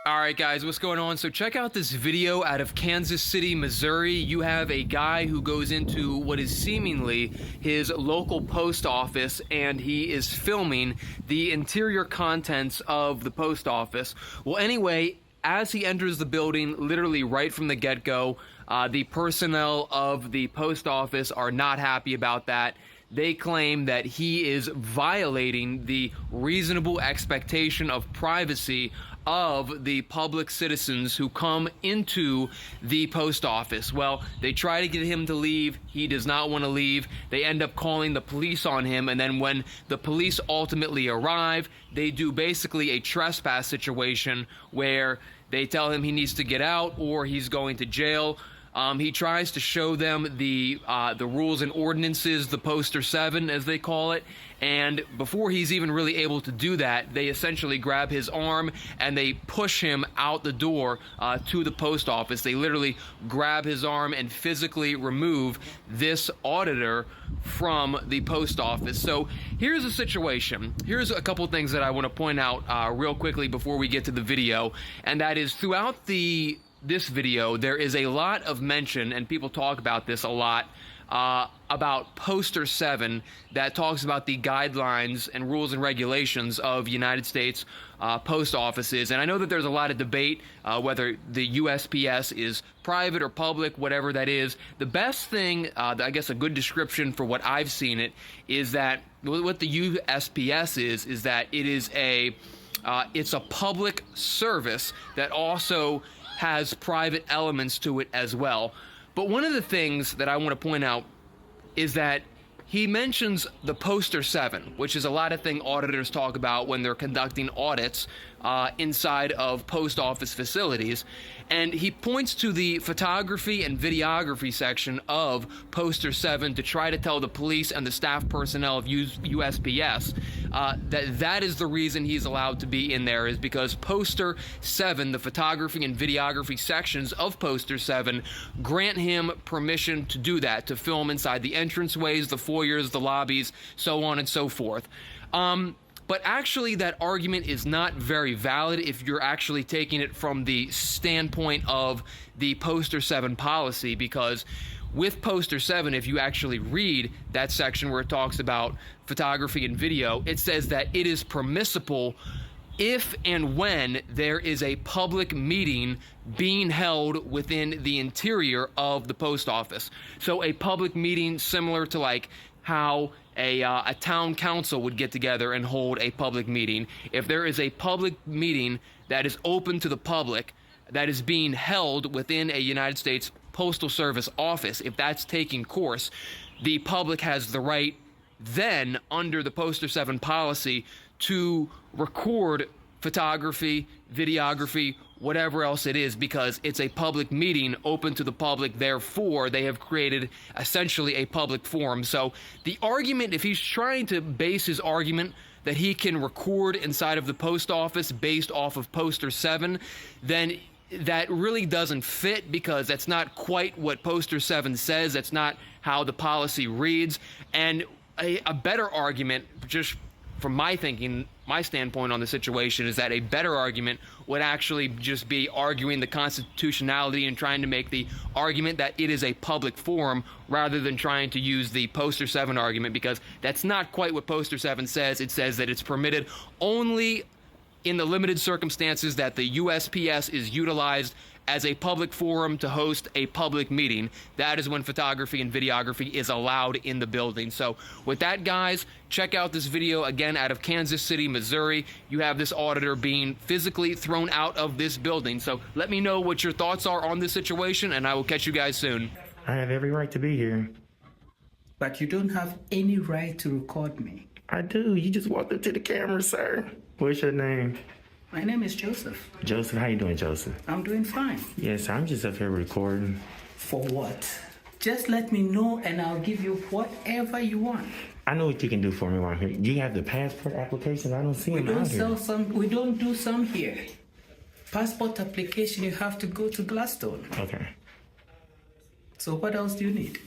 All right, guys, what's going on? So check out this video out of Kansas City, Missouri. You have a guy who goes into what is seemingly his local post office, and he is filming the interior contents of the post office. Well, anyway, as he enters the building, literally right from the get-go, the personnel of the post office are not happy about that. They claim that he is violating the reasonable expectation of privacy of the public citizens who come into the post office. Well, they try to get him to leave. He does not want to leave. They end up calling the police on him, and then when the police ultimately arrive, they do basically a trespass situation where they tell him he needs to get out or he's going to jail. He tries to show them the rules and ordinances, the Poster 7 as they call it, and before he's even really able to do that, they essentially grab his arm and they push him out the door to the post office. They literally grab his arm and physically remove this auditor from the post office. So here's the situation. Here's a couple things that I want to point out real quickly before we get to the video, and that is throughout this video, there is a lot of mention, and people talk about this a lot, about Poster 7 that talks about the guidelines and rules and regulations of United States post offices. And I know that there's a lot of debate whether the USPS is private or public, whatever that is. The best thing, I guess a good description for what I've seen it, is that what the USPS is that it is it's a public service that also has private elements to it as well. But one of the things that I want to point out is that he mentions the Poster 7, which is a lot of things auditors talk about when they're conducting audits inside of post office facilities. And he points to the photography and videography section of Poster 7 to try to tell the police and the staff personnel of USPS that is the reason he's allowed to be in there, is because Poster 7, the photography and videography sections of Poster 7, grant him permission to do that, to film inside the entranceways, the foyers, the lobbies, so on and so forth. But actually, that argument is not very valid if you're actually taking it from the standpoint of the Poster 7 policy, because with Poster 7, if you actually read that section where it talks about photography and video, it says that it is permissible if and when there is a public meeting being held within the interior of the post office. So a public meeting similar to like how a town council would get together and hold a public meeting. If there is a public meeting that is open to the public, that is being held within a United States Postal Service office, if that's taking course, the public has the right then, under the Poster 7 policy, to record photography, videography, whatever else it is, because it's a public meeting open to the public. Therefore, they have created essentially a public forum. So the argument, if he's trying to base his argument that he can record inside of the post office based off of Poster 7, then that really doesn't fit, because that's not quite what Poster 7 says. That's not how the policy reads. And a better argument, just from my thinking, my standpoint on the situation, is that a better argument would actually just be arguing the constitutionality and trying to make the argument that it is a public forum rather than trying to use the Poster 7 argument, because that's not quite what Poster 7 says. It says that it's permitted only in the limited circumstances that the USPS is utilized as a public forum to host a public meeting. That is when photography and videography is allowed in the building. So with that, guys, check out this video again out of Kansas City, Missouri. You have this auditor being physically thrown out of this building. So let me know what your thoughts are on this situation, and I will catch you guys soon. I have every right to be here. But you don't have any right to record me. I do. You just walked up to the camera, sir. What's your name? My name is Joseph. Joseph, how you doing, Joseph? I'm doing fine. Yes, I'm just up here recording. For what? Just let me know and I'll give you whatever you want. I know what you can do for me while I'm here. Do you have the passport application? I don't see them out here. We don't do some here. Passport application, you have to go to Gladstone. Okay. So what else do you need?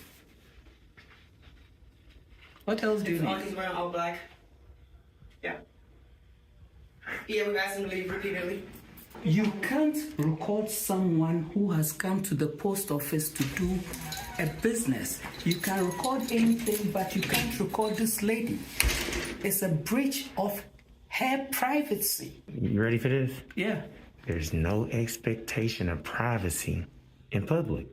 What else do you need? All these wearing all black. Yeah. Yeah, we asked him to leave repeatedly. You can't record someone who has come to the post office to do a business. You can record anything, but you can't record this lady. It's a breach of her privacy. You ready for this? Yeah. There's no expectation of privacy in public.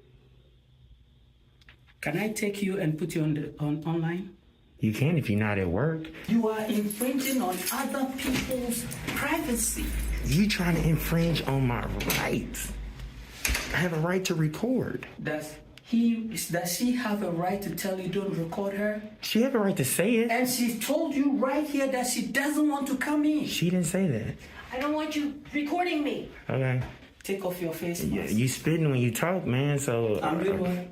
Can I take you and put you on online? You can if you're not at work. You are infringing on other people's privacy. You trying to infringe on my rights. I have a right to record. Does she have a right to tell you don't record her? She have a right to say it. And she told you right here that she doesn't want to come in. She didn't say that. I don't want you recording me. Okay. Take off your face mask. Yeah, you spitting when you talk, man, so... I'm doing what?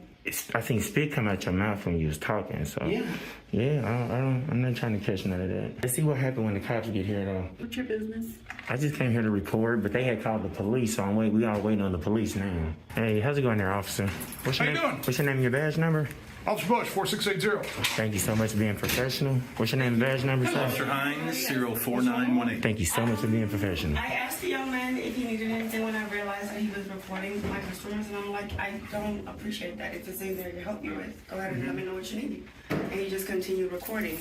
I think spit come out your mouth when you was talking, so... Yeah. Yeah, I'm not trying to catch none of that. Let's see what happened when the cops get here, though. What's your business? I just came here to record, but they had called the police, so we all waiting on the police now. Hey, how's it going there, officer? What's your How you name? doing? What's your name and your badge number? Officer Bush, 4680. Thank you so much for being professional. What's your name and badge number, sir? Officer Hines, 04918. Thank you so much for being professional. I asked the young man if he needed anything when I realized that he was reporting my customers, and I'm like, I don't appreciate that. If it's anything I can help you with, go ahead and let me know what you need. And he just continued recording.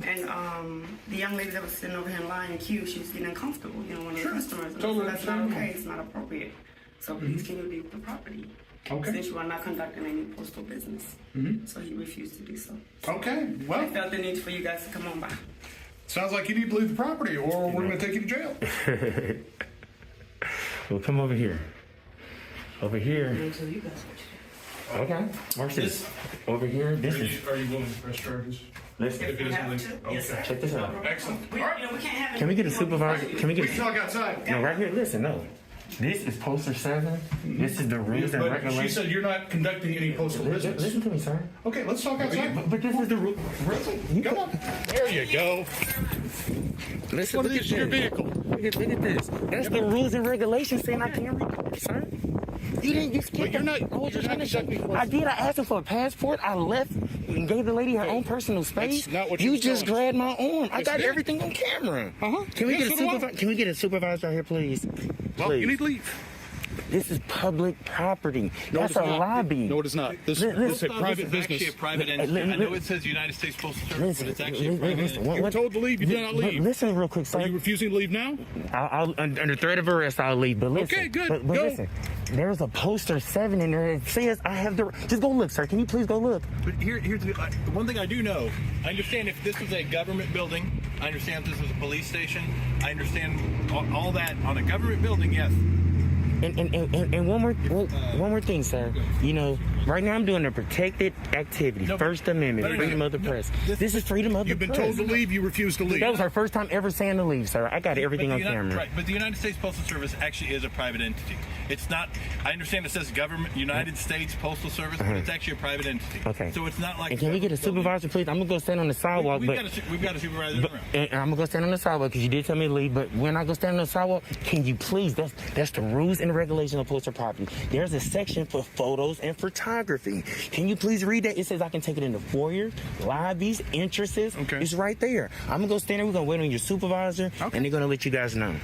And the young lady that was sitting over here in line queue, she was getting uncomfortable, one of the customers. And Totally that's not understandable. okay, it's not appropriate. So please can you leave the property? Okay. Since you are not conducting any postal business. So he refused to do so. Okay, I well, felt the need for you guys to come on by. sounds like you need to leave the property or we're going to take you to jail. Well, come over here. Over here. Until you guys watch it. Okay. Watch this. Over here. This is... Are you willing to press charges? Listen. If we have to, yes, sir. Check this out. Excellent. We, All right. we can't have Can we get a supervisor? Can we We get... can talk outside. No, right here. Listen, no. This is poster 7. This is the rules and But she regulations. said you're not conducting any postal business. Listen to me, sir. Okay, let's talk outside. But this is the rule. Come on. There you go. Listen, What look is at your this. vehicle? Look at this. That's the rules and regulations saying I can't record, sir. You skipped But you're it. not- I was just you're trying not to show conducting you. I did. I asked her for a passport. I left and gave the lady her own personal space. That's not what you you just told us. grabbed my arm. I Yes, got I did. everything on camera. Uh-huh. Can we Yes, get a so do I. supervisor? Can we get a supervisor out here, please? Well, Please. you need to leave. This is public property. No, That's it's a not. lobby. No, it is not. This is a private business. Actually a private entity. I know it says United States Postal Service, but it's actually a private entity. You're told to leave. You do not leave. Listen real quick, sir. Are you refusing to leave now? I'll under threat of arrest, I'll leave. But listen, Okay, good. But Go. listen, there's a poster 7 in there that says I have the. Just go look, sir. Can you please go look? But here's the one thing I do know. I understand if this was a government building. I understand if this was a police station. I understand all that on a government building, yes. And one more thing, sir. You know, right now I'm doing a protected activity, No, First Amendment, no, freedom of the press. This is freedom of the You've been press. told to leave. You refuse to leave. That was our first time ever saying to leave, sir. I got everything But on the camera. Right, but the United States Postal Service actually is a private entity. It's not. I understand it says government, United States Postal Service, but it's actually a private entity. Okay. So it's not like. And can we get a supervisor, please? I'm gonna go stand on the sidewalk, We've but. got a supervisor But, around. and I'm gonna go stand on the sidewalk because you did tell me to leave. But when I go stand on the sidewalk, can you please? That's the rules and regulations of postal property. There's a section for photos and photography. Can you please read that? It says I can take it in the foyer, lobbies, entrances. Okay. It's right there. I'm gonna go stand there. We're gonna wait on your supervisor, and they're gonna let you guys know.